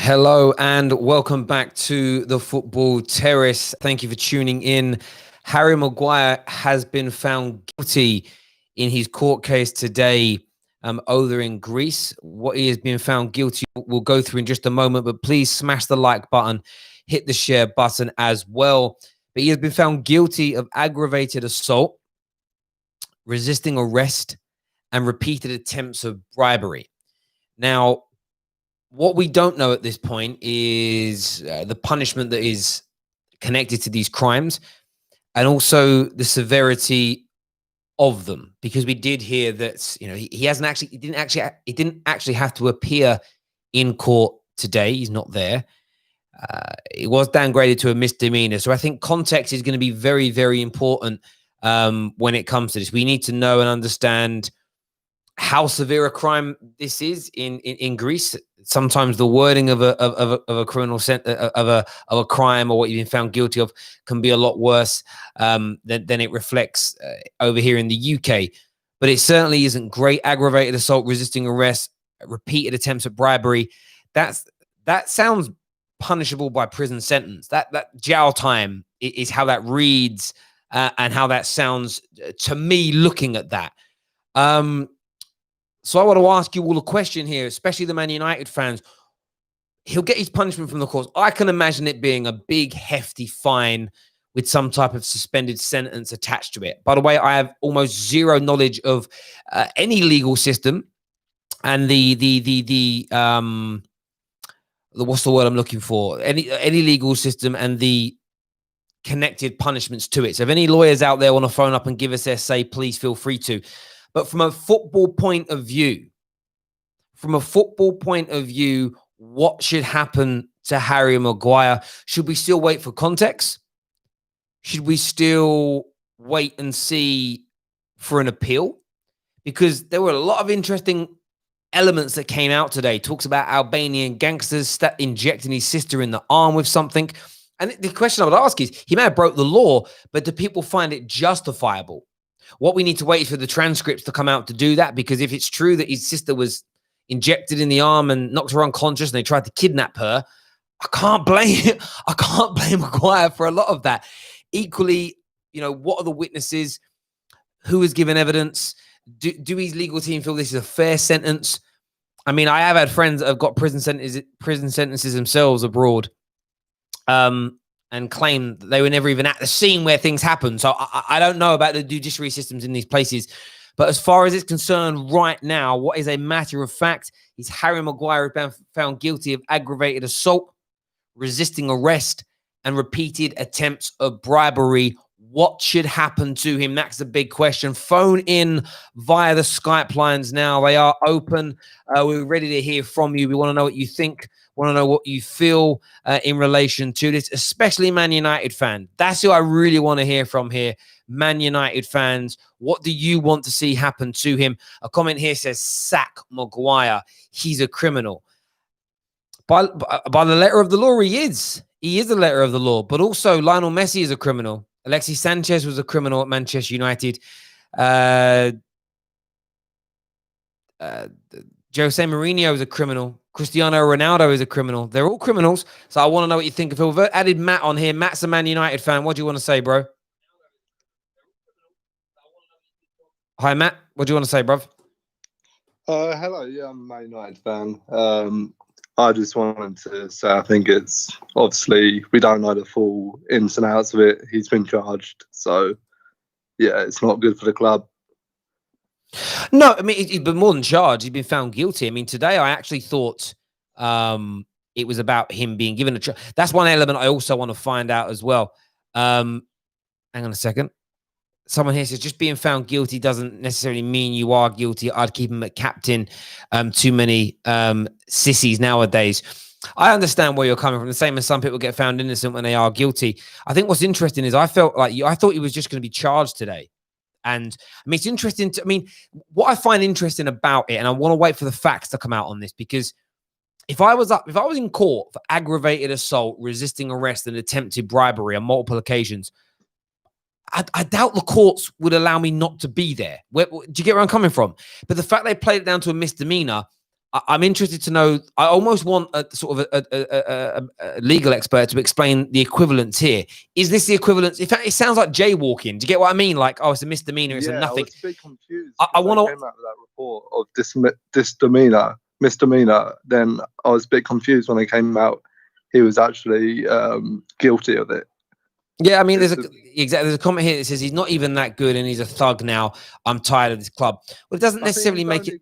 Hello and welcome back to the Football Terrace. Thank you for tuning in. Harry Maguire has been found guilty in his court case today over in Greece. What he has been found guilty, we'll go through in just a moment, but please smash the like button, hit the share button as well. But he has been found guilty of aggravated assault, resisting arrest, and repeated attempts of bribery. Now, what we don't know at this point is the punishment that is connected to these crimes and also the severity of them, because we did hear that he didn't actually have to appear in court today. He's not there. It was downgraded to a misdemeanor. So I think context is going to be very, very important when it comes to this. We need to know and understand how severe a crime this is in Greece. Sometimes the wording of a criminal of a crime or what you've been found guilty of can be a lot worse than it reflects over here in the UK. But it certainly isn't great. Aggravated assault, resisting arrest, repeated attempts at bribery. That sounds punishable by prison sentence. That jail time is how that reads and how that sounds to me looking at that. So I want to ask you all a question here, especially the Man United fans. He'll get his punishment from the courts. I can imagine it being a big, hefty fine with some type of suspended sentence attached to it. By the way, I have almost zero knowledge of any legal system and the what's the word I'm looking for? Any legal system and the connected punishments to it. So if any lawyers out there want to phone up and give us their say, please feel free to. But from a football point of view, what should happen to Harry Maguire? Should we still wait for context? Should we still wait and see for an appeal? Because there were a lot of interesting elements that came out today. Talks about Albanian gangsters injecting his sister in the arm with something. And the question I would ask is, he may have broke the law, but do people find it justifiable? What we need to wait is for the transcripts to come out to do that, because if it's true that his sister was injected in the arm and knocked her unconscious and they tried to kidnap her, I can't blame Maguire for a lot of that. Equally, what are the witnesses? Who has given evidence? Do his legal team feel this is a fair sentence? I mean, I have had friends that have got prison sentences themselves abroad. And claim that they were never even at the scene where things happened. So I don't know about the judiciary systems in these places. But as far as it's concerned right now, what is a matter of fact is Harry Maguire has been found guilty of aggravated assault, resisting arrest, and repeated attempts of bribery. What should happen to him? That's the big question. Phone in via the Skype lines now. They are open. We're ready to hear from you. We want to know what you think. Want to know what you feel in relation to this, especially Man United fan. That's who I really want to hear from here. Man United fans, what do you want to see happen to him? A comment here says, sack Maguire. He's a criminal. By the letter of the law, he is. He is the letter of the law. But also, Lionel Messi is a criminal. Alexis Sanchez was a criminal at Manchester United. Jose Mourinho is a criminal. Cristiano Ronaldo is a criminal. They're all criminals. So I want to know what you think of it. We've added Matt on here. Matt's a Man United fan. What do you want to say, bro? Hi, Matt. What do you want to say, bruv? Hello. Yeah, I'm a Man United fan. I just wanted to say I think it's obviously we don't know the full ins and outs of it. He's been charged. So, yeah, it's not good for the club. No, I mean, he's been more than charged. He's been found guilty. I mean, today I actually thought it was about him being given a trial. That's one element I also want to find out as well. Hang on a second. Someone here says just being found guilty doesn't necessarily mean you are guilty. I'd keep him at captain. Too many sissies nowadays. I understand where you're coming from. The same as some people get found innocent when they are guilty. I think what's interesting is I thought he was just going to be charged today. And I mean, it's interesting. What I find interesting about it, and I want to wait for the facts to come out on this, because if I was in court for aggravated assault, resisting arrest, and attempted bribery on multiple occasions, I doubt the courts would allow me not to be there. Do you get where I'm coming from? But the fact they played it down to a misdemeanor, I'm interested to know. I almost want a sort of a legal expert to explain the equivalence here. Is this the equivalence? In fact, it sounds like jaywalking. Do you get what I mean? Like, oh, it's a misdemeanor, it's a Yeah, I nothing. was a bit confused I because want they to. came out with that report of misdemeanor. Then I was a bit confused when they came out. He was actually guilty of it. Yeah, I mean, there's a comment here that says he's not even that good and he's a thug now. I'm tired of this club. Well, it doesn't necessarily make it.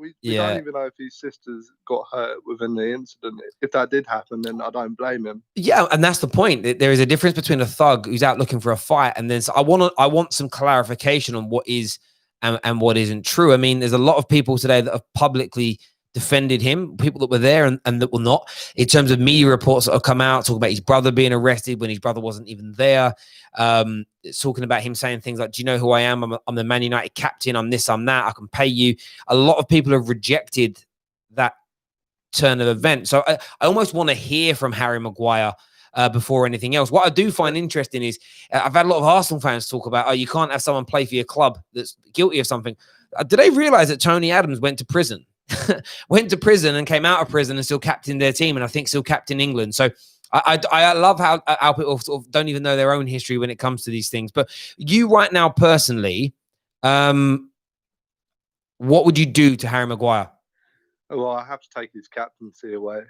We don't even know if his sisters got hurt within the incident. If that did happen, then I don't blame him. Yeah, and that's the point. There is a difference between a thug who's out looking for a fight, and then I want some clarification on what is and what isn't true. I mean, there's a lot of people today that have publicly defended him, people that were there and that were not. In terms of media reports that have come out, talking about his brother being arrested when his brother wasn't even there. It's talking about him saying things like, "Do you know who I am? I'm the Man United captain. I'm this. I'm that. I can pay you." A lot of people have rejected that turn of events. So I almost want to hear from Harry Maguire before anything else. What I do find interesting is I've had a lot of Arsenal fans talk about, oh, you can't have someone play for your club that's guilty of something. Do they realize that Tony Adams went to prison? Went to prison and came out of prison and still captained their team, and I think still captain England. So I love how people sort of don't even know their own history when it comes to these things. But you right now personally, what would you do to Harry Maguire? Well, I have to take his captaincy away,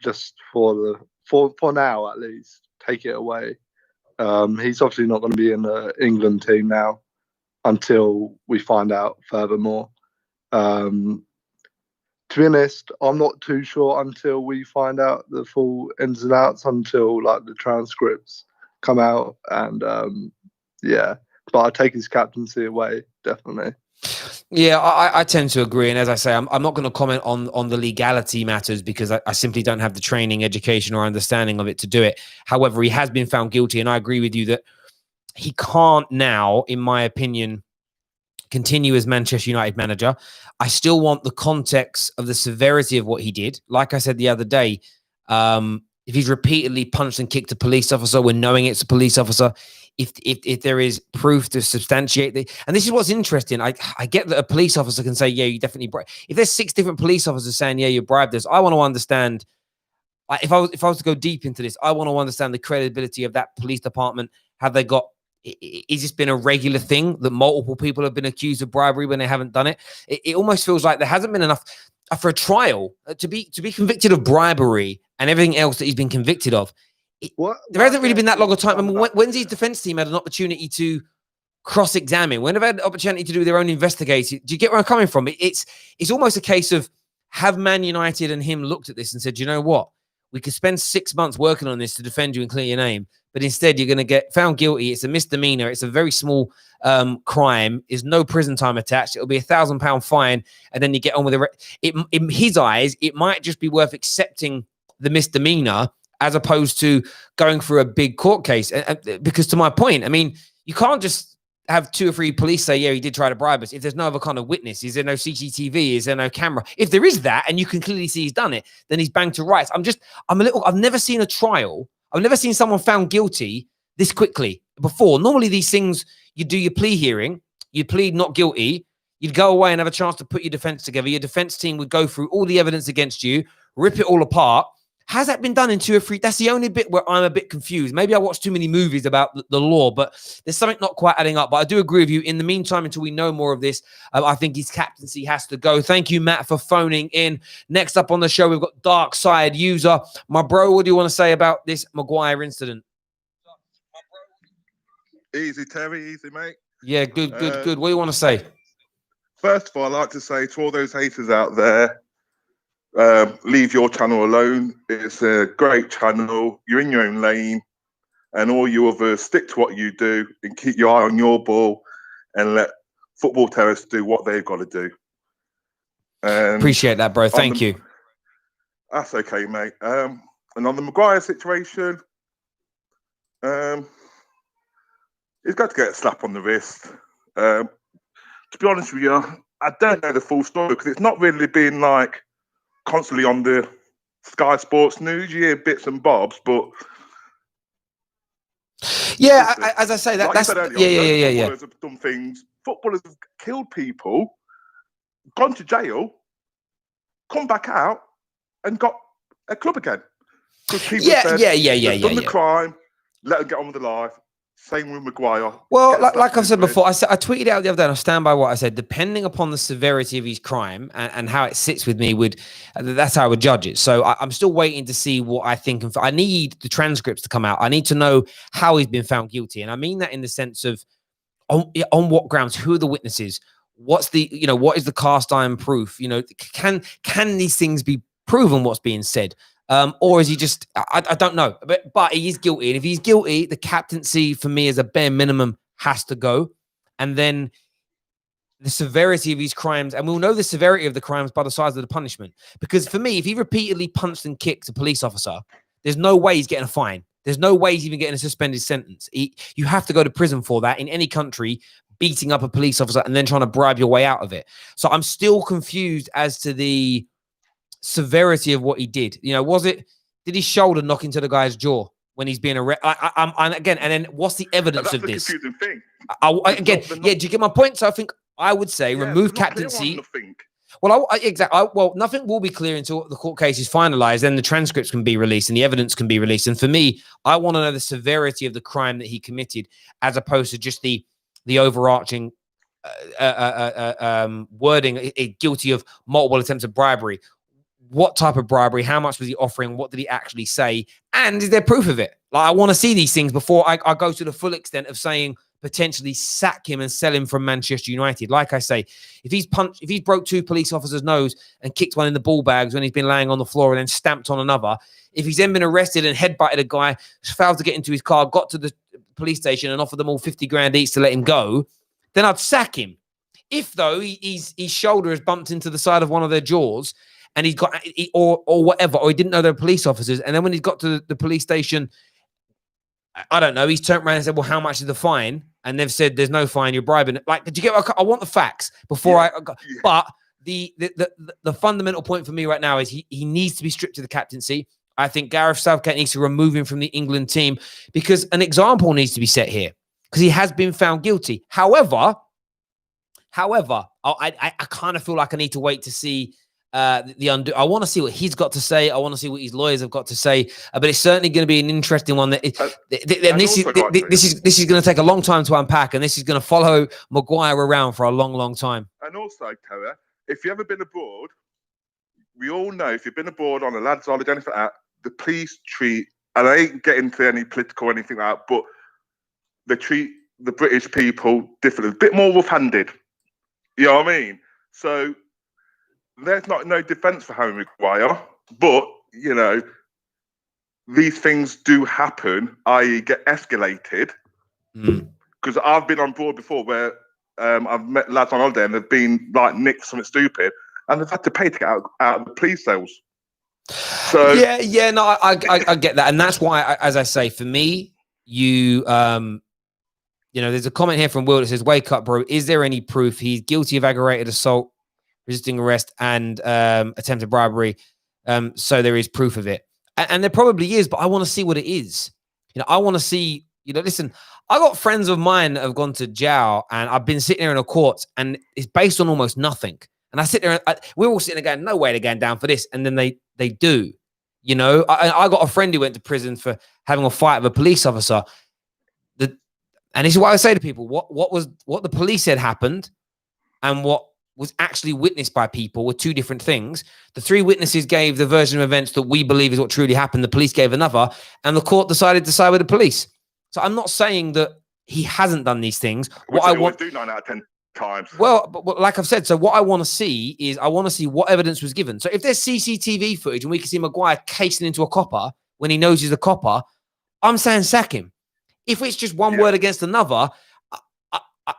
just for now at least. Take it away. He's obviously not going to be in the England team now until we find out furthermore. To be honest, I'm not too sure until we find out the full ins and outs, until like the transcripts come out, and yeah. But I take his captaincy away, definitely. Yeah, I tend to agree. And as I say, I'm not going to comment on the legality matters because I simply don't have the training, education, or understanding of it to do it. However, he has been found guilty, and I agree with you that he can't now, in my opinion, continue as Manchester United manager. I still want the context of the severity of what he did. Like I said the other day, if he's repeatedly punched and kicked a police officer when knowing it's a police officer, if there is proof to substantiate the, and this is what's interesting. I get that a police officer can say, yeah, you definitely bribed. If there's 6 different police officers saying, yeah, you bribed us, I want to understand. If I was to go deep into this, I want to understand the credibility of that police department. Have they got? Is this been a regular thing that multiple people have been accused of bribery when they haven't done it? It almost feels like there hasn't been enough for a trial to be convicted of bribery and everything else that he's been convicted of. There hasn't really been that long of time. I mean, when's his defense team had an opportunity to cross-examine? When have had an opportunity to do their own investigation? Do you get where I'm coming from? It's almost a case of, have Man United and him looked at this and said, you know what? We could spend 6 months working on this to defend you and clear your name, but instead you're going to get found guilty. It's a misdemeanor. It's a very small crime. There's no prison time attached. It'll be £1,000 fine, and then you get on with it. In his eyes, it might just be worth accepting the misdemeanor as opposed to going through a big court case. Because to my point, I mean, you can't just have 2 or 3 police say, yeah, he did try to bribe us. If there's no other kind of witness, is there no CCTV? Is there no camera? If there is that, and you can clearly see he's done it, then he's banged to rights. I've never seen a trial. I've never seen someone found guilty this quickly before. Normally these things, you do your plea hearing, you plead not guilty, you'd go away and have a chance to put your defense together. Your defense team would go through all the evidence against you, rip it all apart. Has that been done in 2 or 3? That's the only bit where I'm a bit confused. Maybe I watched too many movies about the law, but there's something not quite adding up. But I do agree with you. In the meantime, until we know more of this, I think his captaincy has to go. Thank you, Matt, for phoning in. Next up on the show, we've got Dark Side User. My bro, what do you want to say about this Maguire incident? Easy, Terry. Easy, mate. Yeah, good. What do you want to say? First of all, I'd like to say to all those haters out there, leave your channel alone. It's a great channel. You're in your own lane, and all you others stick to what you do and keep your eye on your ball and let Football Terrace do what they've got to do. Appreciate that, bro. Thank you. That's okay, mate. And on the Maguire situation, he's got to get a slap on the wrist. To be honest with you, I don't know the full story because it's not really been like constantly on the Sky Sports news. You hear bits and bobs, but yeah, as I say, like that's earlier, footballers have done things. Footballers have killed people, gone to jail, come back out and got a club again. Because people Yeah, said, yeah. done the crime, let them get on with their life. Same with Maguire. Well, like I've said before, I tweeted out the other day, and I stand by what I said. Depending upon the severity of his crime and how it sits with me, that's how I would judge it. So I'm still waiting to see what I think. I need the transcripts to come out. I need to know how he's been found guilty, and I mean that in the sense of on what grounds, who are the witnesses, what is the cast iron proof? Can these things be proven? What's being said? Or is he just, I don't know, but he is guilty. And if he's guilty, the captaincy for me as a bare minimum has to go. And then the severity of his crimes, and we'll know the severity of the crimes by the size of the punishment. Because for me, if he repeatedly punched and kicked a police officer, there's no way he's getting a fine. There's no way he's even getting a suspended sentence. You have to go to prison for that in any country, beating up a police officer and then trying to bribe your way out of it. So I'm still confused as to the severity of what he did. Did his shoulder knock into the guy's jaw when he's being arrested? And then what's the evidence of this? Confusing thing. Do you get my point? So I would say remove captaincy. Well, exactly. Well, nothing will be clear until the court case is finalized. Then the transcripts can be released and the evidence can be released. And for me, I want to know the severity of the crime that he committed, as opposed to just the overarching wording, guilty of multiple attempts of bribery. What type of bribery? How much was he offering? What did he actually say? And is there proof of it? I want to see these things before I go to the full extent of saying potentially sack him and sell him from Manchester United. Like I say, if he's broke two police officers' nose and kicked one in the ball bags when he's been laying on the floor and then stamped on another, if he's then been arrested and headbutted a guy, failed to get into his car, got to the police station and offered them all 50 grand each to let him go, then I'd sack him. If though his shoulder has bumped into the side of one of their jaws, and he's got, or whatever, or he didn't know they were police officers. And then when he got to the police station, I don't know, he's turned around and said, well, how much is the fine? And they've said, there's no fine, you're bribing. Did you get, I want the facts before but the fundamental point for me right now is he needs to be stripped of the captaincy. I think Gareth Southgate needs to remove him from the England team because an example needs to be set here because he has been found guilty. However, I kind of feel like I need to wait to see the undo. I want to see what he's got to say. I want to see what his lawyers have got to say. But it's certainly going to be an interesting one. This is going to take a long time to unpack, and this is going to follow Maguire around for a long, long time. And also, Terry, if you've ever been abroad, we all know if you've been abroad on a lad's holiday, anything like that, the police treat, and I ain't getting to any political or anything like that, but they treat the British people differently, a bit more rough-handed. You know what I mean? So there's no defence for Harry Maguire, but, these things do happen, i.e. get escalated. Because I've been on board before where I've met lads on holiday and they've been, nicked something stupid, and they've had to pay to get out of the police cells. So I get that. And that's why, as I say, for me, there's a comment here from Will that says, wake up, bro. Is there any proof he's guilty of aggravated assault, resisting arrest, and attempted bribery? So there is proof of it. And there probably is, but I want to see what it is. I want to see, listen, I got friends of mine that have gone to jail and I've been sitting there in a court and it's based on almost nothing. And I sit there, we're all sitting there going, no way they're going down for this. And then they do. I got a friend who went to prison for having a fight with a police officer. And this is what I say to people: what the police said happened, and what was actually witnessed by people were two different things. The three witnesses gave the version of events that we believe is what truly happened. The police gave another, and the court decided to side with the police. So I'm not saying that he hasn't done these things. What I want to do 9 out of 10 times. Well, but like I've said, so what I want to see is what evidence was given. So if there's CCTV footage and we can see Maguire casing into a copper when he knows he's a copper, I'm saying sack him. If it's just one word against another,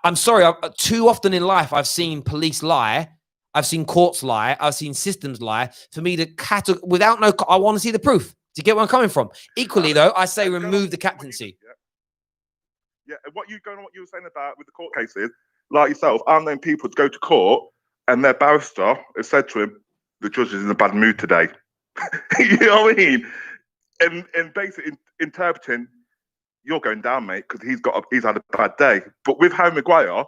I'm sorry. Too often in life, I've seen police lie. I've seen courts lie. I've seen systems lie. For me to I want to see the proof. Do you get where I'm coming from? Equally, though, I say remove the captaincy. Yeah, what you were saying about with the court cases, like yourself, I've known people to go to court and their barrister has said to him, the judge is in a bad mood today. You know what I mean? And basically interpreting, you're going down, mate, because he's had a bad day. But with Harry Maguire,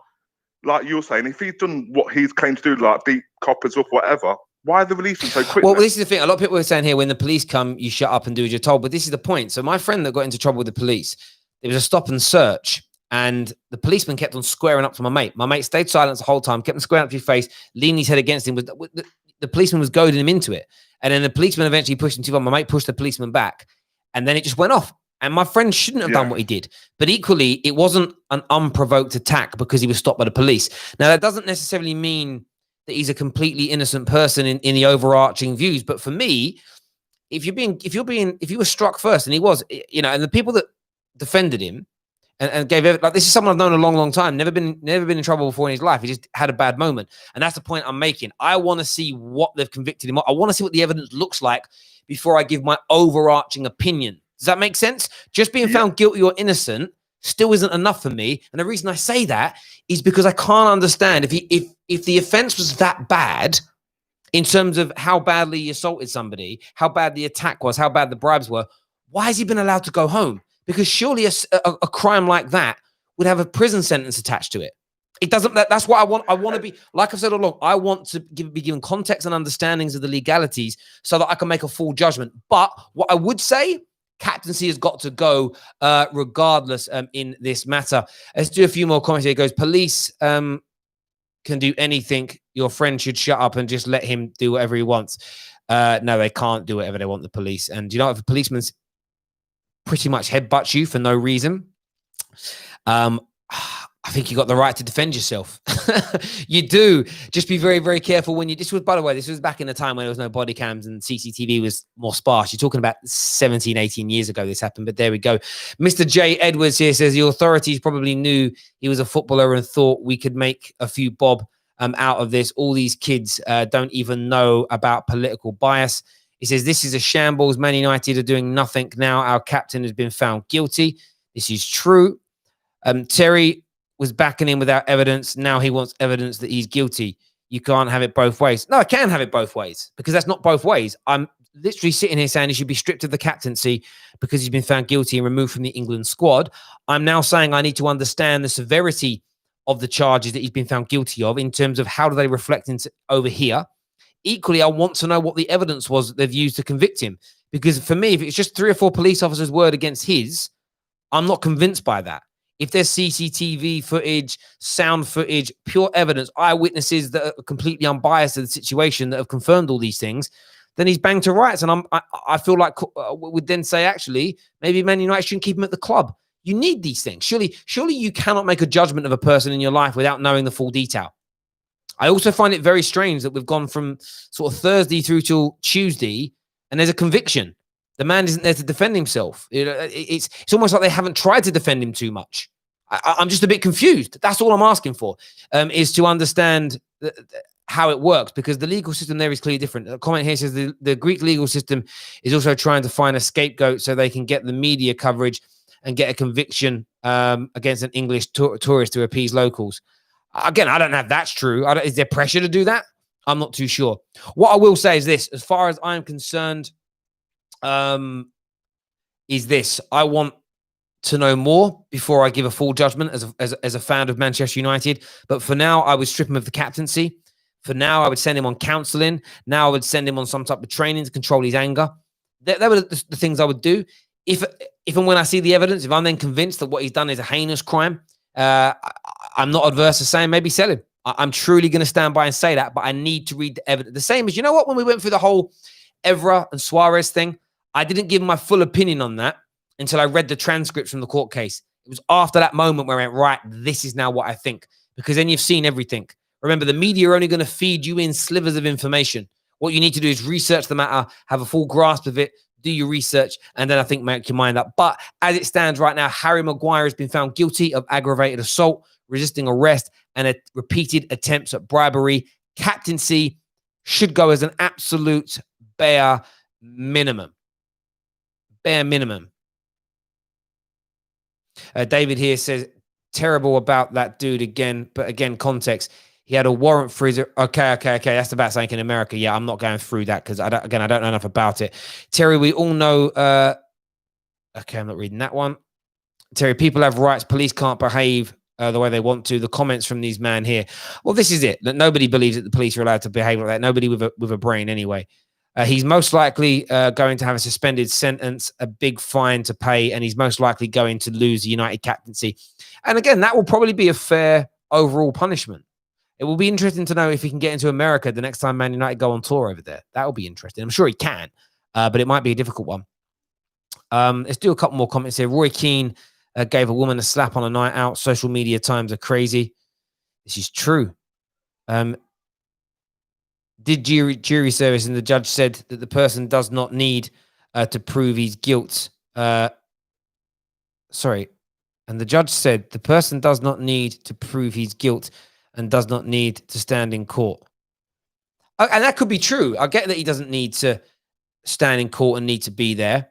like you were saying, if he's done what he's claimed to do, like beat coppers up, whatever, Why are they releasing so quickly? Well, this is the thing. A lot of people are saying here, when the police come, you shut up and do as you're told. But this is the point. So my friend that got into trouble with the police, there was a stop and search, and the policeman kept on squaring up to my mate. My mate stayed silent the whole time, kept on squaring up to his face, leaning his head against him. The policeman was goading him into it. And then the policeman eventually pushed him too far. My mate pushed the policeman back, and then it just went off. And my friend shouldn't have done what he did. But equally, it wasn't an unprovoked attack because he was stopped by the police. Now, that doesn't necessarily mean that he's a completely innocent person in the overarching views. But for me, if you were struck first, and he was, and the people that defended him and gave it, like, this is someone I've known a long, long time, never been in trouble before in his life. He just had a bad moment. And that's the point I'm making. I want to see what they've convicted him of. I want to see what the evidence looks like before I give my overarching opinion. Does that make sense? Just being found guilty or innocent still isn't enough for me. And the reason I say that is because I can't understand if the offense was that bad in terms of how badly he assaulted somebody, how bad the attack was, how bad the bribes were, why has he been allowed to go home? Because surely a crime like that would have a prison sentence attached to it. It doesn't. That's what I want. I want to be, like I've said all along, I want to be given context and understandings of the legalities so that I can make a full judgment. But what I would say, captaincy has got to go regardless in this matter. Let's do a few more comments here. It goes, police can do anything. Your friend should shut up and just let him do whatever he wants. No, they can't do whatever they want, the police. And if a policeman's pretty much headbutts you for no reason, I think you got the right to defend yourself. You do. Just be very, very careful when this was, by the way, this was back in the time when there was no body cams and CCTV was more sparse. You're talking about 17, 18 years ago this happened, but there we go. Mr. J. Edwards here says the authorities probably knew he was a footballer and thought we could make a few bob out of this. All these kids don't even know about political bias. He says, this is a shambles. Man United are doing nothing now. Our captain has been found guilty. This is true. Terry was backing him without evidence. Now he wants evidence that he's guilty. You can't have it both ways. No, I can have it both ways because that's not both ways. I'm literally sitting here saying he should be stripped of the captaincy because he's been found guilty and removed from the England squad. I'm now saying I need to understand the severity of the charges that he's been found guilty of in terms of how do they reflect into over here. Equally, I want to know what the evidence was that they've used to convict him. Because for me, if it's just 3 or 4 police officers' word against his, I'm not convinced by that. If there's CCTV footage, sound footage, pure evidence, eyewitnesses that are completely unbiased to the situation that have confirmed all these things, then he's banged to rights. And I feel like would then say, actually, maybe Man United shouldn't keep him at the club. You need these things. Surely you cannot make a judgment of a person in your life without knowing the full detail. I also find it very strange that we've gone from sort of Thursday through till Tuesday and there's a conviction. The man isn't there to defend himself. It's almost like they haven't tried to defend him too much. I'm just a bit confused. That's all I'm asking for, is to understand how it works, because the legal system there is clearly different. A comment here says the Greek legal system is also trying to find a scapegoat so they can get the media coverage and get a conviction against an English tourist to appease locals. Again, I don't know if that's true. Is there pressure to do that? I'm not too sure. What I will say is this, as far as I'm concerned, is this. I want to know more before I give a full judgment as a fan of Manchester United. But for now, I would strip him of the captaincy. For now, I would send him on counselling. Now I would send him on some type of training to control his anger. That were the things I would do. If and when I see the evidence, if I'm then convinced that what he's done is a heinous crime, I'm not adverse to saying maybe sell him. I'm truly going to stand by and say that, but I need to read the evidence. The same as, you know what, when we went through the whole Evra and Suarez thing, I didn't give my full opinion on that until I read the transcripts from the court case. It was after that moment where I went, right, this is now what I think. Because then you've seen everything. Remember, the media are only going to feed you in slivers of information. What you need to do is research the matter, have a full grasp of it, do your research, and then I think make your mind up. But as it stands right now, Harry Maguire has been found guilty of aggravated assault, resisting arrest, and repeated attempts at bribery. Captaincy should go as an absolute bare minimum. Bare minimum. David here says, terrible about that dude again. But again, context. He had a warrant for his... Okay. That's about something in America. Yeah, I'm not going through that because I don't know enough about it. Terry, we all know... Okay, I'm not reading that one. Terry, people have rights. Police can't behave the way they want to. The comments from these men here. Well, this is it. That nobody believes that the police are allowed to behave like that. Nobody with a brain anyway. He's most likely going to have a suspended sentence, a big fine to pay, and he's most likely going to lose the United captaincy. And again, that will probably be a fair overall punishment. It will be interesting to know if he can get into America the next time Man United go on tour over there. That will be interesting. I'm sure he can, but it might be a difficult one. Let's do a couple more comments here. Roy Keane gave a woman a slap on a night out. Social media times are crazy. This is true. Did jury service, and the judge said that the person does not need to prove his guilt. Sorry. And the judge said the person does not need to prove his guilt and does not need to stand in court. And that could be true. I get that he doesn't need to stand in court and need to be there.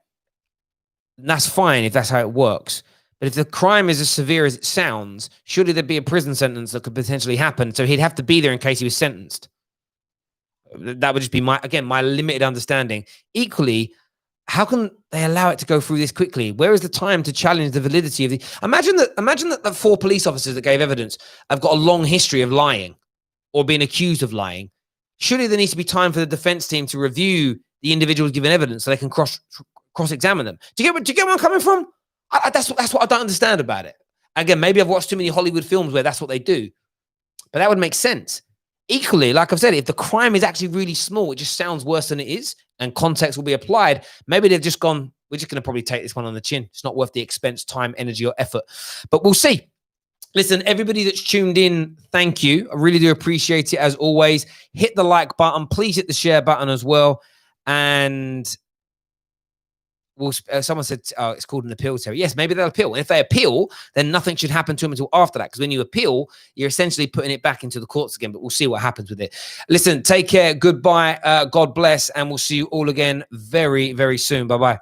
And that's fine if that's how it works. But if the crime is as severe as it sounds, surely there'd be a prison sentence that could potentially happen. So he'd have to be there in case he was sentenced. That would just be my limited understanding. Equally, how can they allow it to go through this quickly? Where is the time to challenge the validity of the... Imagine that the 4 police officers that gave evidence have got a long history of lying or being accused of lying. Surely there needs to be time for the defense team to review the individuals given evidence so they can cross-examine them. Do you get where I'm coming from? That's what I don't understand about it. Again, maybe I've watched too many Hollywood films where that's what they do. But that would make sense. Equally, like I've said, if the crime is actually really small, it just sounds worse than it is, and context will be applied. Maybe they've just gone, we're just going to probably take this one on the chin. It's not worth the expense, time, energy, or effort. But we'll see. Listen, everybody that's tuned in, thank you. I really do appreciate it, as always. Hit the like button. Please hit the share button as well. And someone said, oh, it's called an appeal, Terry. Yes, maybe they'll appeal. And if they appeal, then nothing should happen to them until after that. Because when you appeal, you're essentially putting it back into the courts again. But we'll see what happens with it. Listen, take care. Goodbye. God bless. And we'll see you all again very, very soon. Bye-bye.